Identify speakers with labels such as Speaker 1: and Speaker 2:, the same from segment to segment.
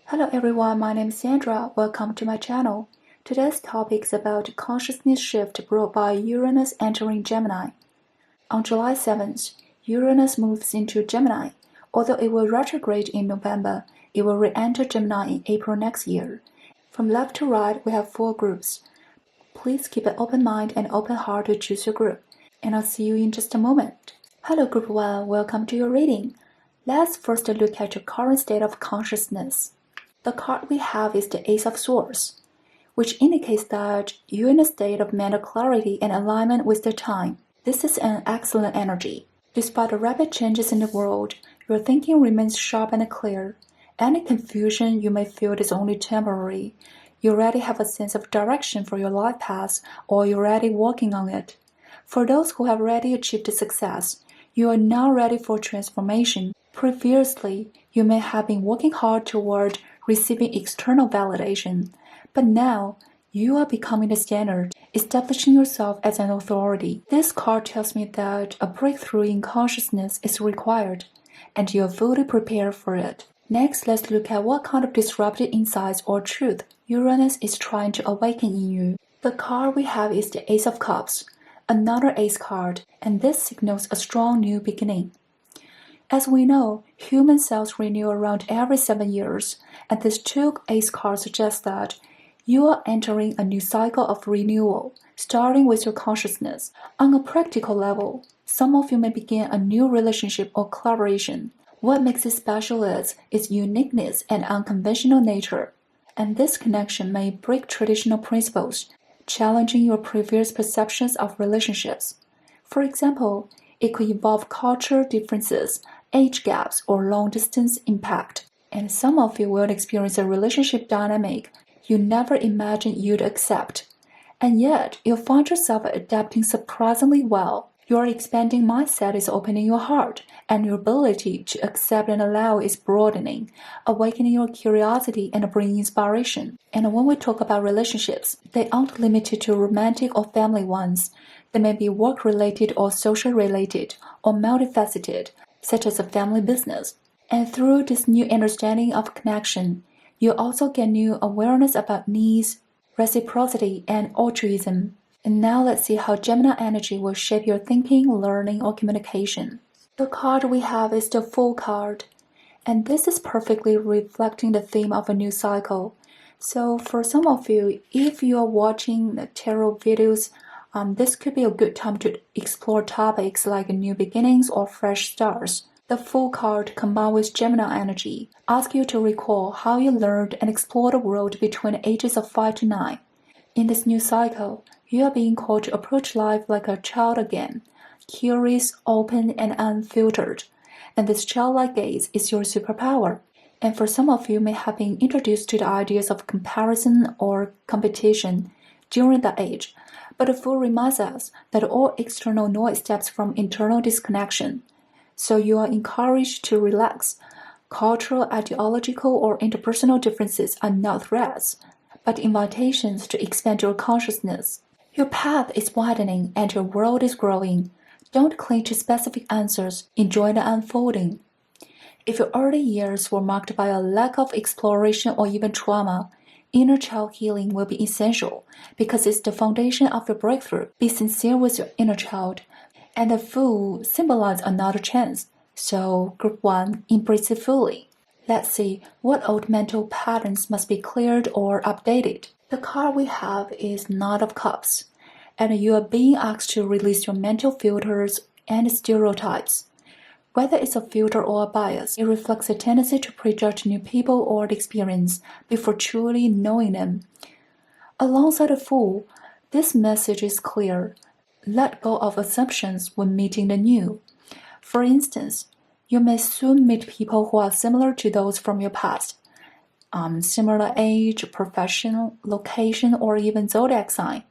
Speaker 1: Hello everyone, my name is Sandra. Welcome to my channel. Today's topic is about consciousness shift brought by Uranus entering Gemini. On July 7th, Uranus moves into Gemini. Although it will retrograde in November, it will re-enter Gemini in April next year. From left to right, we have 4 groups. Please keep an open mind and open heart to choose your group, and I'll see you in just a moment. Hello Group 1, welcome to your reading. Let's first look at your current state of consciousness. The card we have is the Ace of Swords, which indicates that you're in a state of mental clarity and alignment with the time. This is an excellent energy. Despite the rapid changes in the world, your thinking remains sharp and clear. Any confusion you may feel is only temporary. You already have a sense of direction for your life path, or you're already working on it. For those who have already achieved success, you are now ready for transformation. Previously, you may have been working hard toward receiving external validation, but now you are becoming the standard, establishing yourself as an authority. This card tells me that a breakthrough in consciousness is required, and you are fully prepared for it. Next, let's look at what kind of disruptive insights or truth Uranus is trying to awaken in you. The card we have is the Ace of Cups, another ace card, and this signals a strong new beginning. As we know, human cells renew around every 7 years, and this 2 ace card suggests that you are entering a new cycle of renewal, starting with your consciousness. On a practical level, some of you may begin a new relationship or collaboration. What makes it special is its uniqueness and unconventional nature, and this connection may break traditional principles, challenging your previous perceptions of relationships. For example, it could involve cultural differences, age gaps, or long-distance impact. And some of you will experience a relationship dynamic you never imagined you'd accept. And yet, you'll find yourself adapting surprisingly well. Your expanding mindset is opening your heart, and your ability to accept and allow is broadening, awakening your curiosity and bringing inspiration. And when we talk about relationships, they aren't limited to romantic or family ones. They may be work-related or social-related, or multifaceted, such as a family business. And through this new understanding of connection, you also get new awareness about needs, reciprocity, and altruism. And now let's see how Gemini energy will shape your thinking, learning, or communication. The card we have is the Fool card, and this is perfectly reflecting the theme of a new cycle. So for some of you, if you are watching the tarot videos, this could be a good time to explore topics like new beginnings or fresh starts. The Fool card combined with Gemini energy asks you to recall how you learned and explored the world between the ages of 5 to 9. In this new cycle, you are being called to approach life like a child again, curious, open, and unfiltered. And this childlike gaze is your superpower. And for some of you may have been introduced to the ideas of comparison or competition during that age. But the Fool reminds us that all external noise stems from internal disconnection. So you are encouraged to relax. Cultural, ideological, or interpersonal differences are not threats, but invitations to expand your consciousness. Your path is widening and your world is growing. Don't cling to specific answers. Enjoy the unfolding. If your early years were marked by a lack of exploration or even trauma, inner child healing will be essential because it's the foundation of your breakthrough. Be sincere with your inner child. And the Fool symbolizes another chance. So, Group 1, embrace it fully. Let's see what old mental patterns must be cleared or updated. The card we have is Knight of Cups, and you are being asked to release your mental filters and stereotypes. Whether it's a filter or a bias, it reflects a tendency to prejudge new people or experience before truly knowing them. Alongside the Fool, this message is clear. Let go of assumptions when meeting the new. For instance, you may soon meet people who are similar to those from your past. Similar age, profession, location, or even zodiac sign.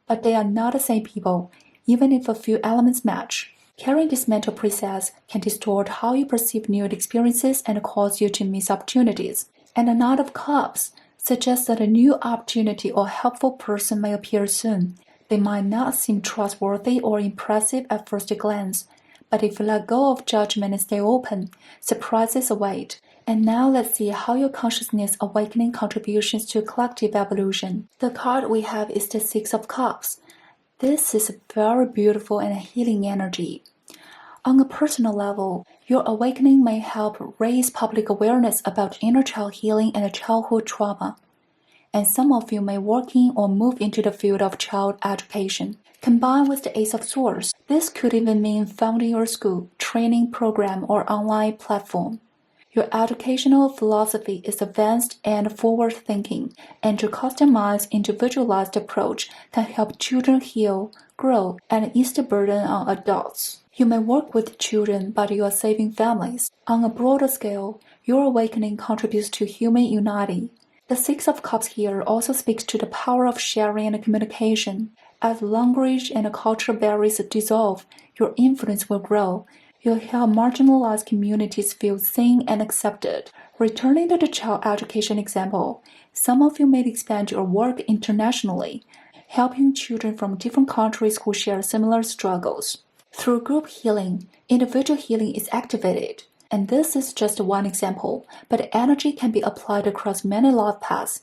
Speaker 1: But they are not the same people, even if a few elements match. Carrying this mental process can distort how you perceive new experiences and cause you to miss opportunities. And the Knight of Cups suggests that a new opportunity or helpful person may appear soon. They might not seem trustworthy or impressive at first glance, but if you let go of judgment and stay open, surprises await. And now let's see how your consciousness awakening contributes to collective evolution. The card we have is the Six of Cups. This is a very beautiful and healing energy. On a personal level, your awakening may help raise public awareness about inner child healing and childhood trauma. And some of you may work in or move into the field of child education. Combined with the Ace of Swords, this could even mean founding your school, training program, or online platform. Your educational philosophy is advanced and forward-thinking, and your customized, individualized approach can help children heal, grow, and ease the burden on adults. You may work with children, but you are saving families. On a broader scale, your awakening contributes to human unity. The Six of Cups here also speaks to the power of sharing and communication. As language and cultural barriers dissolve, your influence will grow. You'll help marginalized communities feel seen and accepted. Returning to the child education example, some of you may expand your work internationally, helping children from different countries who share similar struggles. Through group healing, individual healing is activated. And this is just one example, but energy can be applied across many life paths.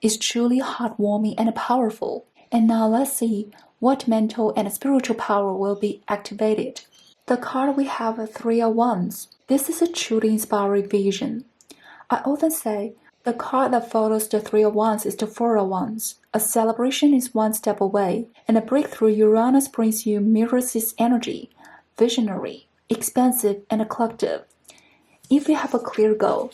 Speaker 1: It's truly heartwarming and powerful. And now let's see what mental and spiritual power will be activated. The card we have are Three of Wands. This is a truly inspiring vision. I often say the card that follows the Three of Wands is the Four of Wands. A celebration is one step away, and a breakthrough Uranus brings you mirrors its energy, visionary, expansive, and collective. If you have a clear goal,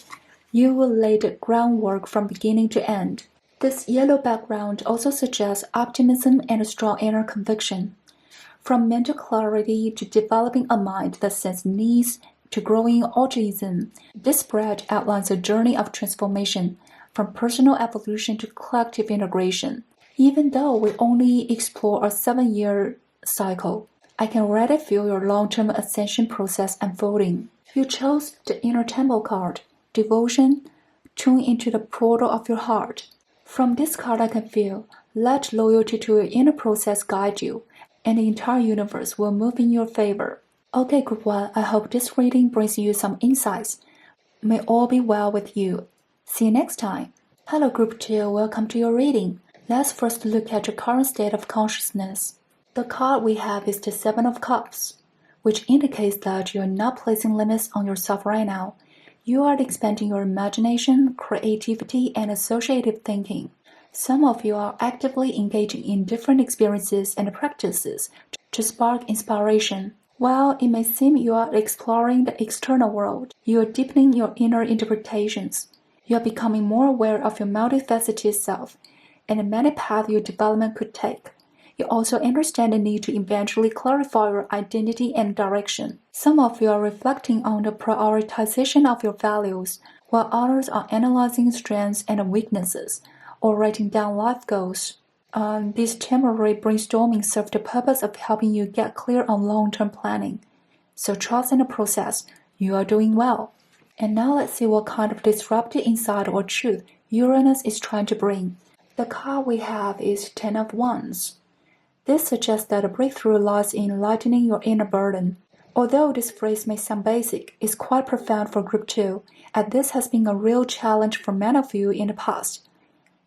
Speaker 1: you will lay the groundwork from beginning to end. This yellow background also suggests optimism and a strong inner conviction. From mental clarity to developing a mind that sends needs to growing altruism, this spread outlines a journey of transformation from personal evolution to collective integration. Even though we only explore a 7-year cycle, I can already feel your long-term ascension process unfolding. You chose the Inner Temple card, devotion, tune into the portal of your heart. From this card I can feel, let loyalty to your inner process guide you, and the entire universe will move in your favor. Okay, Group 1, I hope this reading brings you some insights. May all be well with you. See you next time. Hello Group 2, welcome to your reading. Let's first look at your current state of consciousness. The card we have is the Seven of Cups, which indicates that you're not placing limits on yourself right now. You are expanding your imagination, creativity, and associative thinking. Some of you are actively engaging in different experiences and practices to spark inspiration. While it may seem you are exploring the external world, you are deepening your inner interpretations. You are becoming more aware of your multifaceted self and the many paths your development could take. You also understand the need to eventually clarify your identity and direction. Some of you are reflecting on the prioritization of your values, while others are analyzing strengths and weaknesses, or writing down life goals. This temporary brainstorming serves the purpose of helping you get clear on long-term planning. So trust in the process. You are doing well. And now let's see what kind of disruptive insight or truth Uranus is trying to bring. The card we have is Ten of Wands. This suggests that a breakthrough lies in lightening your inner burden. Although this phrase may sound basic, it's quite profound for Group 2, as this has been a real challenge for many of you in the past.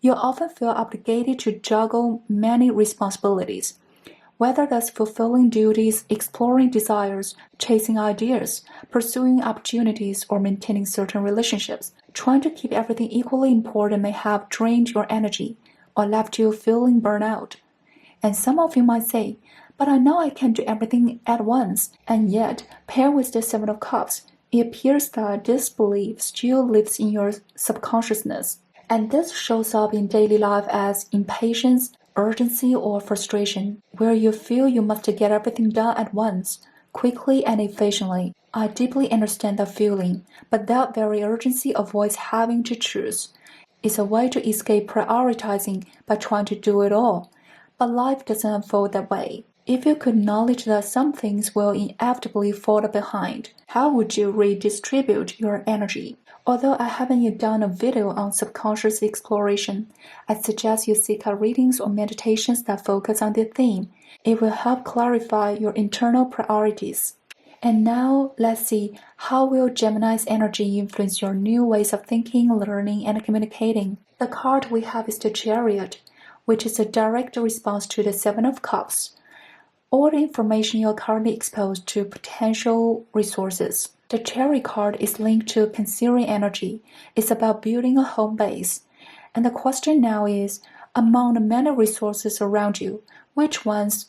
Speaker 1: You often feel obligated to juggle many responsibilities, whether that's fulfilling duties, exploring desires, chasing ideas, pursuing opportunities, or maintaining certain relationships. Trying to keep everything equally important may have drained your energy or left you feeling burnout. And some of you might say, but I know I can't do everything at once. And yet, paired with the Seven of Cups, it appears that this belief still lives in your subconsciousness. And this shows up in daily life as impatience, urgency, or frustration, where you feel you must get everything done at once, quickly and efficiently. I deeply understand that feeling, but that very urgency avoids having to choose. It's a way to escape prioritizing by trying to do it all. But life doesn't unfold that way. If you could acknowledge that some things will inevitably fall behind, how would you redistribute your energy? Although I haven't yet done a video on subconscious exploration, I suggest you seek out readings or meditations that focus on the theme. It will help clarify your internal priorities. And now let's see, how will Gemini's energy influence your new ways of thinking, learning, and communicating? The card we have is the Chariot, which is a direct response to the Seven of Cups. All the information you're currently exposed to potential resources. The Chariot card is linked to considering energy. It's about building a home base. And the question now is, among the many resources around you, which ones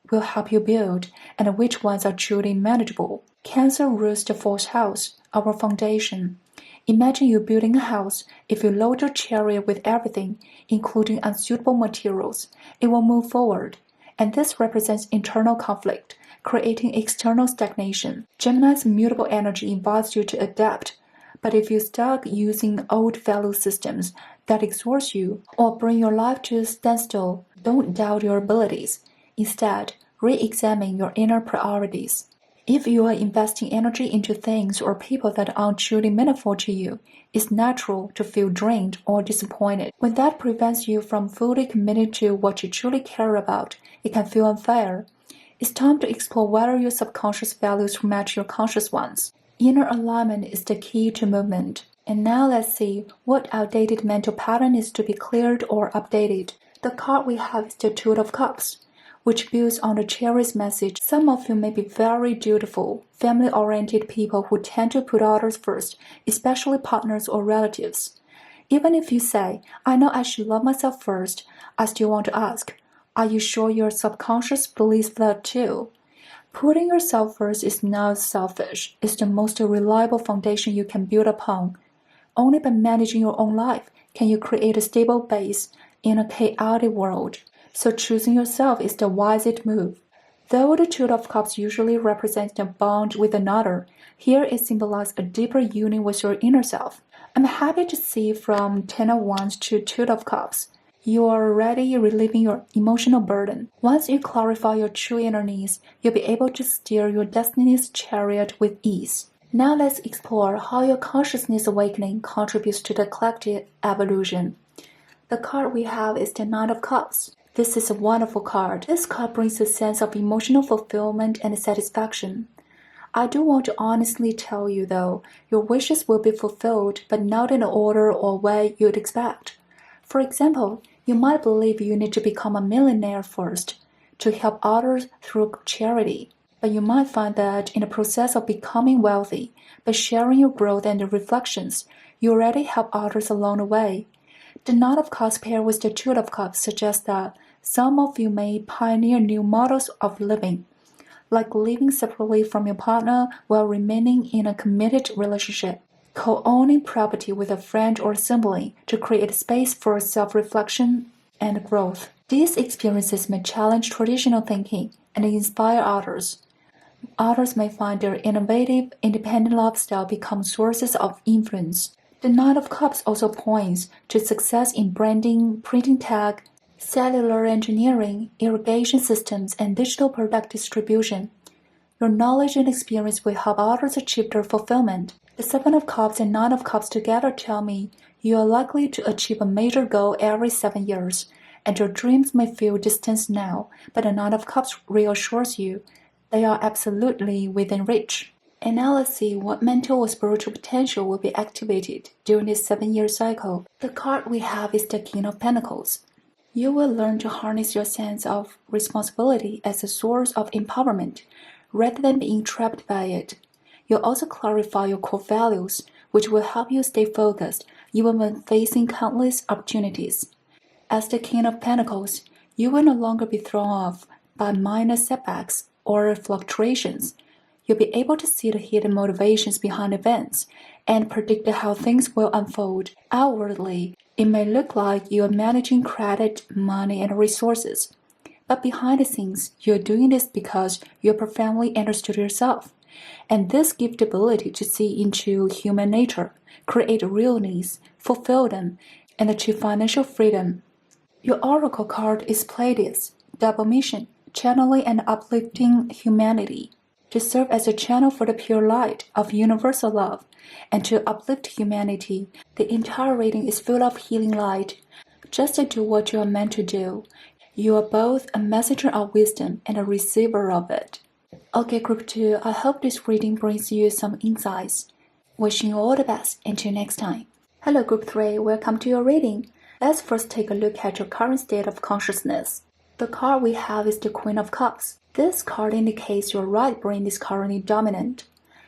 Speaker 1: will help you build, and which ones are truly manageable? Cancer rules the fourth house, our foundation. Imagine you building a house. If you load your chariot with everything, including unsuitable materials, it will move forward. And this represents internal conflict, creating external stagnation. Gemini's mutable energy invites you to adapt. But if you're stuck using old value systems that exhaust you or bring your life to a standstill, don't doubt your abilities. Instead, re-examine your inner priorities. If you are investing energy into things or people that aren't truly meaningful to you, it's natural to feel drained or disappointed. When that prevents you from fully committing to what you truly care about, it can feel unfair. It's time to explore whether your subconscious values match your conscious ones. Inner alignment is the key to movement. And now let's see what outdated mental pattern is to be cleared or updated. The card we have is the Two of Cups, which builds on the Chariot's message. Some of you may be very dutiful, family-oriented people who tend to put others first, especially partners or relatives. Even if you say, I know I should love myself first, I still want to ask, are you sure your subconscious believes that too? Putting yourself first is not selfish. It's the most reliable foundation you can build upon. Only by managing your own life can you create a stable base in a chaotic world. So choosing yourself is the wisest move. Though the Two of Cups usually represents a bond with another, here it symbolizes a deeper union with your inner self. I'm happy to see from Ten of Wands to Two of Cups, you are already relieving your emotional burden. Once you clarify your true inner needs, you'll be able to steer your destiny's chariot with ease. Now let's explore how your consciousness awakening contributes to the collective evolution. The card we have is the Nine of Cups. This is a wonderful card. This card brings a sense of emotional fulfillment and satisfaction. I do want to honestly tell you, though, your wishes will be fulfilled, but not in the order or way you'd expect. For example, you might believe you need to become a millionaire first to help others through charity. But you might find that in the process of becoming wealthy, by sharing your growth and reflections, you already help others along the way. The Knight of Cups paired with the Two of Cups suggests that some of you may pioneer new models of living, like living separately from your partner while remaining in a committed relationship, co-owning property with a friend or sibling to create space for self-reflection and growth. These experiences may challenge traditional thinking and inspire others. Others may find their innovative, independent lifestyle become sources of influence. The Knight of Cups also points to success in branding, printing tech, cellular engineering, irrigation systems, and digital product distribution. Your knowledge and experience will help others achieve their fulfillment. The Seven of Cups and Nine of Cups together tell me you are likely to achieve a major goal every 7 years, and your dreams may feel distant now, but the Nine of Cups reassures you they are absolutely within reach. And now let's see what mental or spiritual potential will be activated during this 7-year cycle. The card we have is the King of Pentacles. You will learn to harness your sense of responsibility as a source of empowerment, rather than being trapped by it. You'll also clarify your core values, which will help you stay focused even when facing countless opportunities. As the King of Pentacles, you will no longer be thrown off by minor setbacks or fluctuations. You'll be able to see the hidden motivations behind events and predict how things will unfold. Outwardly, it may look like you are managing credit, money, and resources. But behind the scenes, you're doing this because you profoundly understood yourself. And this gives the ability to see into human nature, create real needs, fulfill them, and achieve financial freedom. Your oracle card is Pleiades, double mission, channeling and uplifting humanity. To serve as a channel for the pure light of universal love, and to uplift humanity, the entire reading is full of healing light. Just to do what you are meant to do. You are both a messenger of wisdom and a receiver of it. Okay, Group 2, I hope this reading brings you some insights. Wishing you all the best. Until next time. Hello, Group 3, welcome to your reading. Let's first take a look at your current state of consciousness. The card we have is the Queen of Cups. This card indicates your right brain is currently dominant.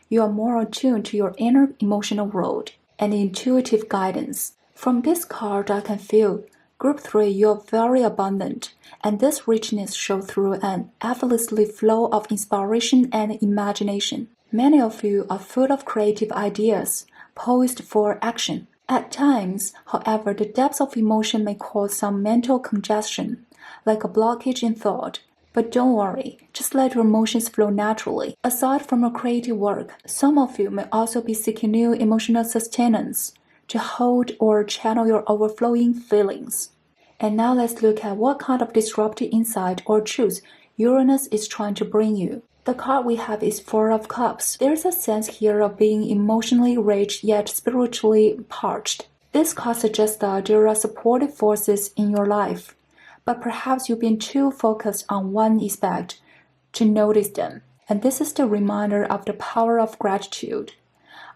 Speaker 1: You are more attuned to your inner emotional world and intuitive guidance. From this card, I can feel, Group 3, you are very abundant, and this richness shows through an effortlessly flow of inspiration and imagination. Many of you are full of creative ideas, poised for action. At times, however, the depths of emotion may cause some mental congestion, like a blockage in thought. But don't worry, just let your emotions flow naturally. Aside from your creative work, some of you may also be seeking new emotional sustenance to hold or channel your overflowing feelings. And now let's look at what kind of disruptive insight or truth Uranus is trying to bring you. The card we have is Four of Cups. There's a sense here of being emotionally rich yet spiritually parched. This card suggests that there are supportive forces in your life, but perhaps you've been too focused on one aspect to notice them. And this is the reminder of the power of gratitude.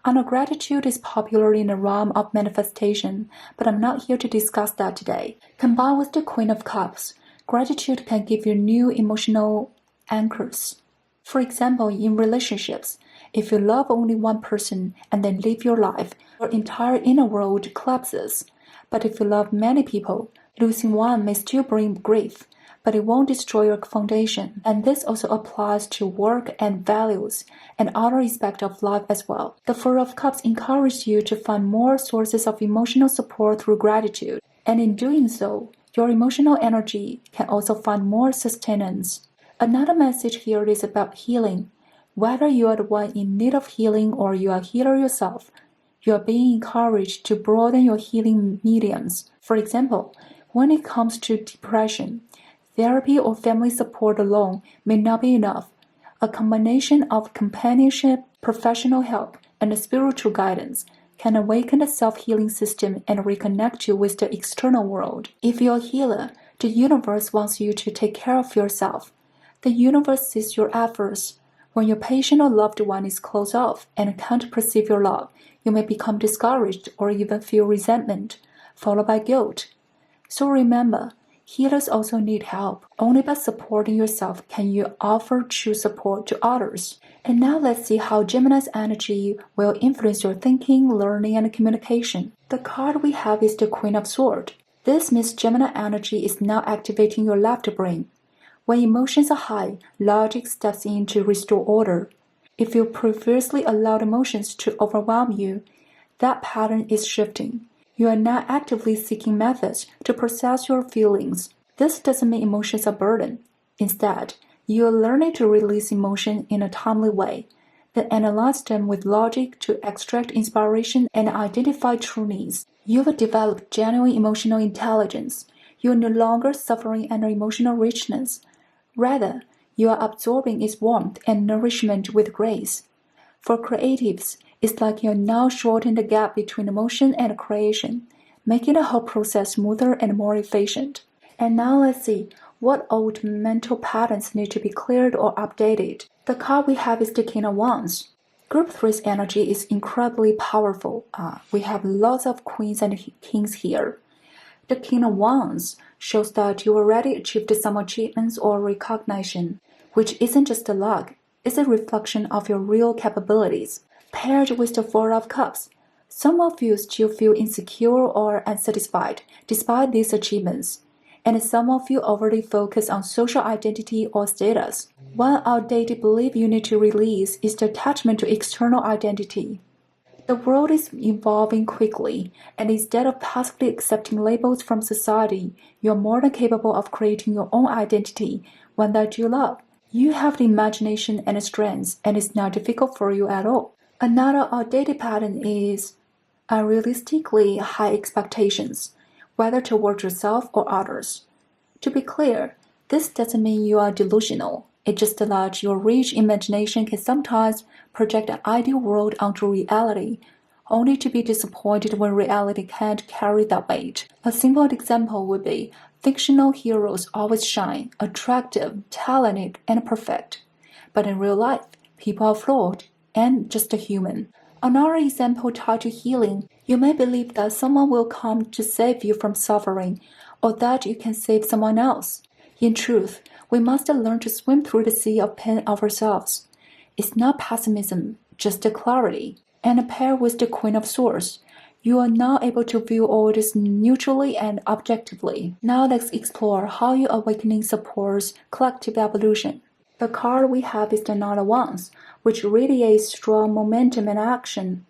Speaker 1: I know gratitude is popular in the realm of manifestation, but I'm not here to discuss that today. Combined with the Queen of Cups, gratitude can give you new emotional anchors. For example, in relationships, if you love only one person and then live your life, your entire inner world collapses. But if you love many people, losing one may still bring grief, but it won't destroy your foundation. And this also applies to work and values and other aspects of life as well. The Four of Cups encourages you to find more sources of emotional support through gratitude. And in doing so, your emotional energy can also find more sustenance. Another message here is about healing. Whether you are the one in need of healing or you are a healer yourself, you are being encouraged to broaden your healing mediums. For example, when it comes to depression, therapy or family support alone may not be enough. A combination of companionship, professional help, and spiritual guidance can awaken the self-healing system and reconnect you with the external world. If you're a healer, the universe wants you to take care of yourself. The universe sees your efforts. When your patient or loved one is closed off and can't perceive your love, you may become discouraged or even feel resentment, followed by guilt. So remember, healers also need help. Only by supporting yourself can you offer true support to others. And now let's see how Gemini's energy will influence your thinking, learning, and communication. The card we have is the Queen of Swords. This means Gemini energy is now activating your left brain. When emotions are high, logic steps in to restore order. If you previously allowed emotions to overwhelm you, that pattern is shifting. You are now actively seeking methods to process your feelings. This doesn't mean emotions are burden. Instead, you are learning to release emotion in a timely way, then analyze them with logic to extract inspiration and identify true needs. You have developed genuine emotional intelligence. You are no longer suffering under emotional richness. Rather, you are absorbing its warmth and nourishment with grace. For creatives, it's like you're now shortening the gap between emotion and creation, making the whole process smoother and more efficient. And now let's see what old mental patterns need to be cleared or updated. The card we have is the King of Wands. Group 3's energy is incredibly powerful. We have lots of queens and kings here. The King of Wands shows that you already achieved some achievements or recognition, which isn't just a luck, it's a reflection of your real capabilities. Paired with the Four of Cups, some of you still feel insecure or unsatisfied despite these achievements, and some of you overly focus on social identity or status. One outdated belief you need to release is the attachment to external identity. The world is evolving quickly, and instead of passively accepting labels from society, you are more than capable of creating your own identity, one that you love. You have the imagination and strength, and it's not difficult for you at all. Another outdated pattern is unrealistically high expectations, whether towards yourself or others. To be clear, this doesn't mean you are delusional. It just that your rich imagination can sometimes project an ideal world onto reality, only to be disappointed when reality can't carry that weight. A simple example would be fictional heroes always shine, attractive, talented, and perfect. but in real life, people are flawed and just a human. Another example tied to healing, you may believe that someone will come to save you from suffering, or that you can save someone else. In truth, we must learn to swim through the sea of pain ourselves. It's not pessimism, just clarity. And paired with the Queen of Swords, you are now able to view all this neutrally and objectively. Now let's explore how your awakening supports collective evolution. The card we have is the Knight of Wands, which radiates strong momentum and action.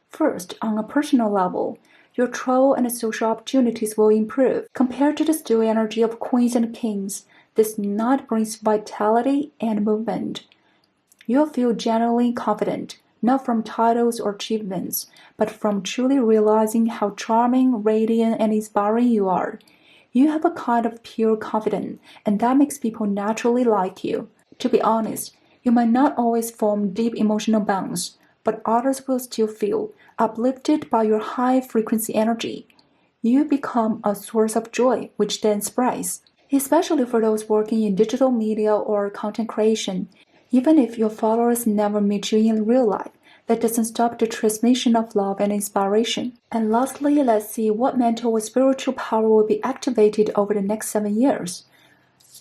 Speaker 1: First, on a personal level, your travel and social opportunities will improve. Compared to the still energy of queens and kings, this Knight brings vitality and movement. You'll feel genuinely confident, not from titles or achievements, but from truly realizing how charming, radiant, and inspiring you are. You have a kind of pure confidence, and that makes people naturally like you. To be honest, you might not always form deep emotional bonds, but others will still feel uplifted by your high-frequency energy. You become a source of joy, which then spreads. Especially for those working in digital media or content creation, even if your followers never meet you in real life, that doesn't stop the transmission of love and inspiration. And lastly, let's see what mental or spiritual power will be activated over the next 7 years.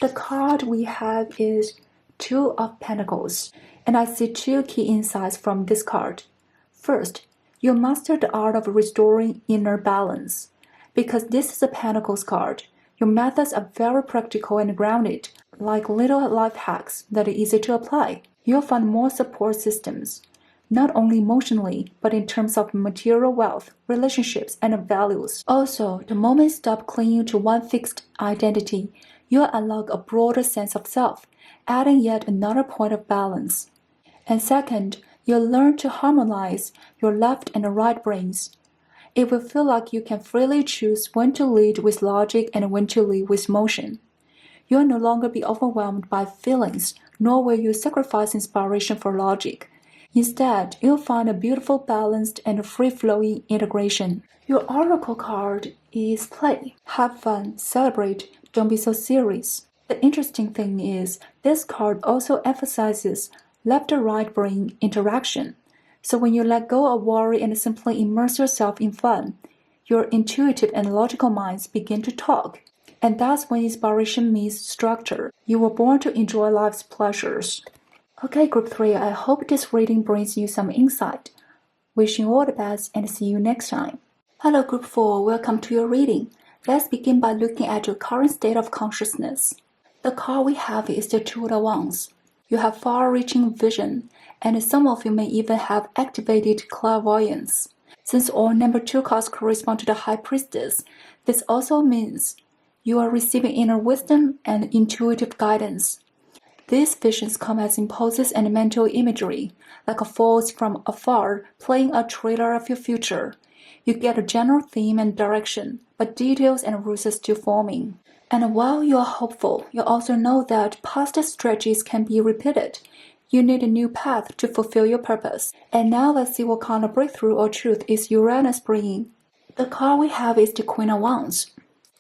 Speaker 1: The card we have is Two of Pentacles, and I see two key insights from this card. First, you master the art of restoring inner balance. Because this is a Pentacles card, your methods are very practical and grounded, like little life hacks that are easy to apply. You'll find more support systems, not only emotionally, but in terms of material wealth, relationships, and values. Also, the moment you stop clinging to one fixed identity, you'll unlock a broader sense of self, adding yet another point of balance. And second, you'll learn to harmonize your left and right brains. It will feel like you can freely choose when to lead with logic and when to lead with emotion. You'll no longer be overwhelmed by feelings, nor will you sacrifice inspiration for logic. Instead, you'll find a beautiful, balanced, and free-flowing integration. Your oracle card is Play. Have fun, celebrate, don't be so serious. The interesting thing is, this card also emphasizes left-right brain interaction. So when you let go of worry and simply immerse yourself in fun, your intuitive and logical minds begin to talk. And that's when inspiration meets structure. You were born to enjoy life's pleasures. Okay, Group 3, I hope this reading brings you some insight. Wishing you all the best and see you next time. Hello, Group 4, welcome to your reading. Let's begin by looking at your current state of consciousness. The card we have is the Two of Wands. You have far-reaching vision, and some of you may even have activated clairvoyance. Since all number 2 cards correspond to the High Priestess, this also means you are receiving inner wisdom and intuitive guidance. These visions come as impulses and mental imagery, like a voice from afar playing a trailer of your future. You get a general theme and direction, but details and rules are still forming. And while you are hopeful, you also know that past strategies can be repeated. You need a new path to fulfill your purpose. And now let's see what kind of breakthrough or truth is Uranus bringing. The card we have is the Queen of Wands.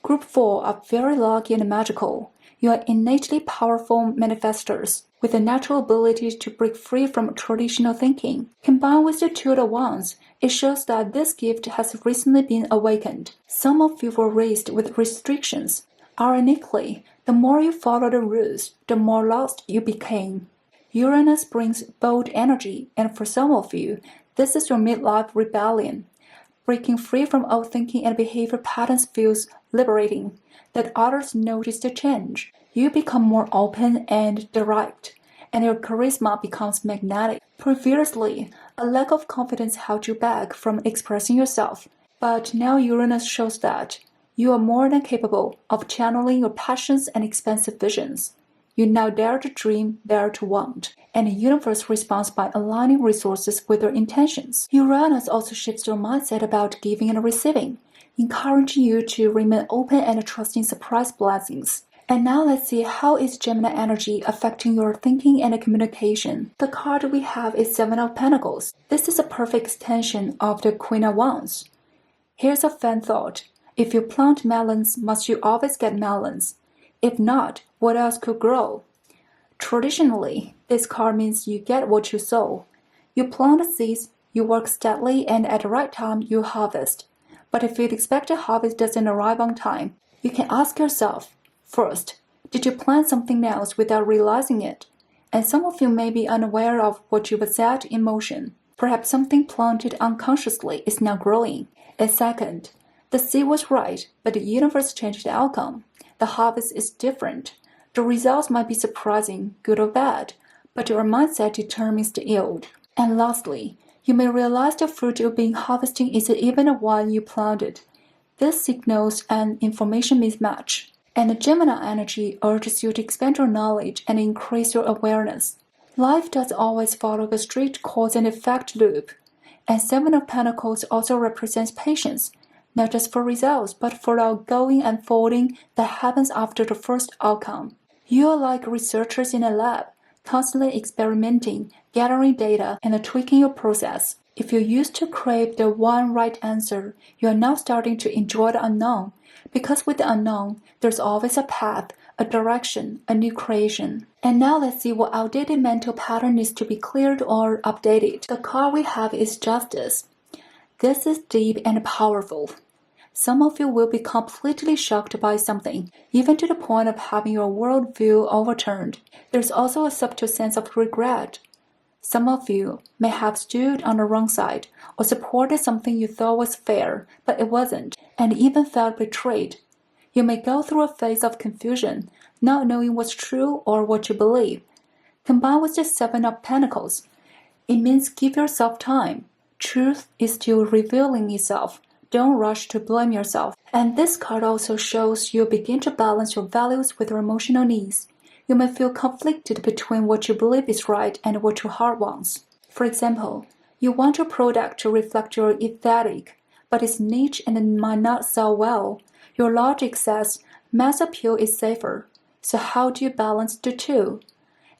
Speaker 1: Group 4 are very lucky and magical. You are innately powerful manifestors, with a natural ability to break free from traditional thinking. Combined with the Two of Wands, it shows that this gift has recently been awakened. Some of you were raised with restrictions. Ironically, the more you follow the rules, the more lost you became. Uranus brings bold energy, and for some of you, this is your midlife rebellion. Breaking free from old thinking and behavior patterns feels liberating. That others notice the change. You become more open and direct, and your charisma becomes magnetic. Previously, a lack of confidence held you back from expressing yourself, but now Uranus shows that you are more than capable of channeling your passions and expansive visions. You now dare to dream, dare to want, and the universe responds by aligning resources with your intentions. Uranus also shifts your mindset about giving and receiving, encouraging you to remain open and trusting surprise blessings. And now let's see how is Gemini energy affecting your thinking and communication. The card we have is Seven of Pentacles. This is a perfect extension of the Queen of Wands. Here's a fun thought. If you plant melons, must you always get melons? If not, what else could grow? Traditionally, This card means you get what you sow. You plant seeds, you work steadily, and at the right time you harvest. But if the expected harvest doesn't arrive on time, you can ask yourself, first, did you plant something else without realizing it? And some of you may be unaware of what you've set in motion. Perhaps something planted unconsciously is now growing. And second, the seed was right, but the universe changed the outcome. The harvest is different. The results might be surprising, good or bad, but your mindset determines the yield. And lastly, you may realize the fruit you've been harvesting isn't even the one you planted. This signals an information mismatch. And the Gemini energy urges you to expand your knowledge and increase your awareness. Life doesn't always follow the strict cause and effect loop. And Seven of Pentacles also represents patience, not just for results, but for the ongoing unfolding that happens after the first outcome. You are like researchers in a lab, constantly experimenting, gathering data, and tweaking your process. If you used to crave the one right answer, you are now starting to enjoy the unknown. Because with the unknown, there's always a path, a direction, a new creation. And now let's see what outdated mental pattern needs to be cleared or updated. The card we have is Justice. This is deep and powerful. Some of you will be completely shocked by something, even to the point of having your worldview overturned. There's also a subtle sense of regret. Some of you may have stood on the wrong side or supported something you thought was fair, but it wasn't, and even felt betrayed. You may go through a phase of confusion, not knowing what's true or what you believe. Combined with the Seven of Pentacles, it means give yourself time. Truth is still revealing itself. Don't rush to blame yourself. And this card also shows you begin to balance your values with your emotional needs. You may feel conflicted between what you believe is right and what your heart wants. For example, you want your product to reflect your aesthetic, but it's niche and might not sell well. Your logic says mass appeal is safer. So how do you balance the two?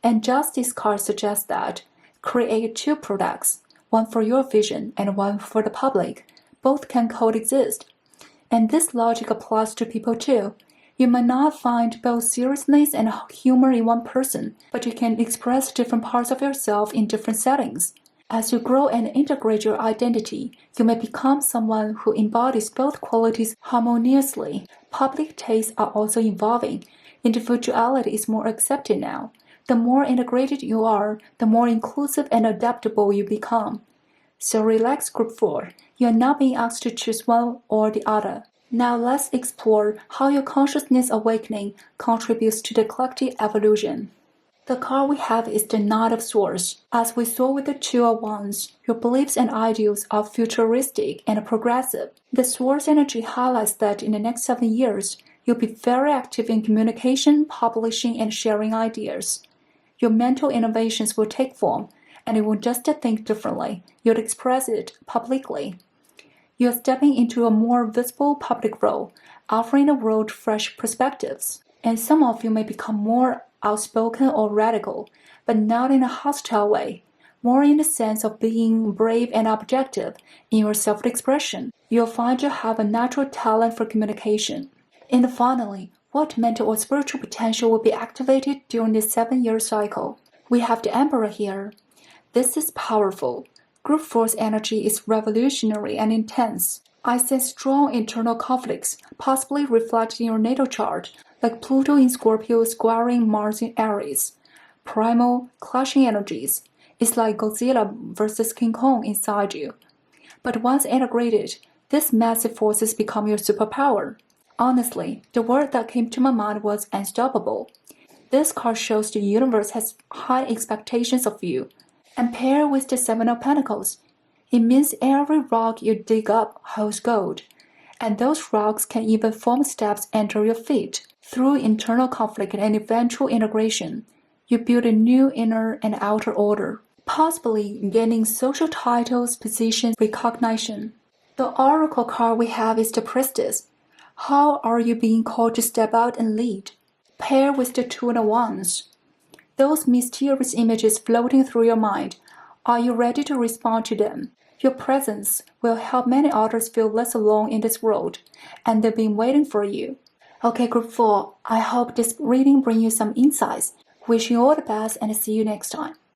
Speaker 1: And Justice card suggests that create two products, one for your vision and one for the public. Both can coexist. And this logic applies to people too. You might not find both seriousness and humor in one person, but you can express different parts of yourself in different settings. As you grow and integrate your identity, you may become someone who embodies both qualities harmoniously. Public tastes are also evolving. Individuality is more accepted now. The more integrated you are, the more inclusive and adaptable you become. So relax, Group 4. You are not being asked to choose one or the other. Now let's explore how your consciousness awakening contributes to the collective evolution. The card we have is the Knight of Swords. As we saw with the Two of Wands, your beliefs and ideals are futuristic and progressive. The Swords energy highlights that in the next 7 years, you'll be very active in communication, publishing, and sharing ideas. Your mental innovations will take form, and you won't just think differently, you'll express it publicly. You're stepping into a more visible public role, offering the world fresh perspectives. And some of you may become more outspoken or radical, but not in a hostile way, more in the sense of being brave and objective in your self-expression. You'll find you have a natural talent for communication. And finally, what mental or spiritual potential will be activated during this 7-year cycle? We have the Emperor here. This is powerful. Group 4's energy is revolutionary and intense. I sense strong internal conflicts, possibly reflected in your natal chart, like Pluto in Scorpio squaring Mars in Aries. Primal, clashing energies. It's like Godzilla versus King Kong inside you. But once integrated, these massive forces become your superpower. Honestly, the word that came to my mind was unstoppable. This card shows the universe has high expectations of you. And paired with the Seven of Pentacles, it means every rock you dig up holds gold. And those rocks can even form steps under your feet. Through internal conflict and eventual integration, you build a new inner and outer order, possibly gaining social titles, positions, recognition. The oracle card we have is the Priestess. How are you being called to step out and lead? Paired with the Two of Wands. Those mysterious images floating through your mind, are you ready to respond to them? Your presence will help many others feel less alone in this world, and they've been waiting for you. Okay, Group 4, I hope this reading brings you some insights. Wishing you all the best and see you next time.